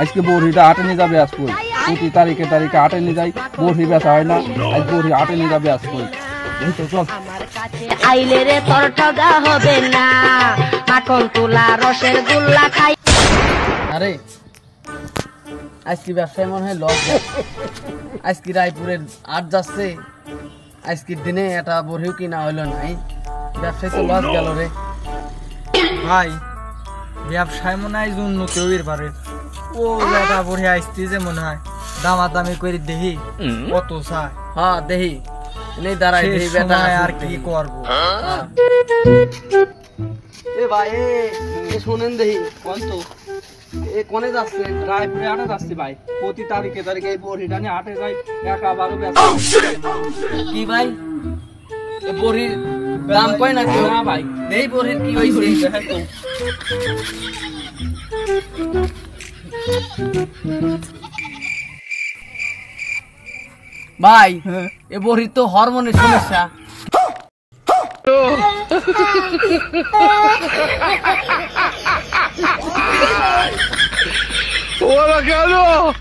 আজকে বড়িটা হাটে নিয়ে যাবে আজকে প্রতি তারিখে তারিখে হাটে নিয়ে যাই বড়ি বেচা হয় না আজ বড়ি হাটে নিয়ে যাবে আজকে চল আইলে রে তোর ঠগা হবে না মাখন তুলা রসের গুল্লা খাই। আরে আজকে ব্যবসায় মনে হয় লস আজকে রায়পুরের আট যাচ্ছে আজকের দিনে এটা বড়িও কিনা হইলো নাই ব্যবসায় তো লস গেল রে ভাই ব্যবসায় মনে হয় উন্নতি হইতে পারে ও এটা বড়ি আসতে যে মনে হয় দামাদামি করে দেখি কত চায় হ্যাঁ দেখি নেই দাঁড়াই দেখি বেটা আর কি করবো এ ভাই এ শোনেন দেখি কোন তো এ কোনে যাচ্ছে রায়পুরে হাটে যাচ্ছি ভাই প্রতি তারিখে তারিখে এই বড়িটা নিয়ে হাটে যাই একাবারও বেচা কি ভাই এ বড়ির দাম কয় না কেউ না ভাই এই বড়ির কি হইছে ভাই এ বড়ির তো হরমোনের সমস্যা ¡Hola, Carlos!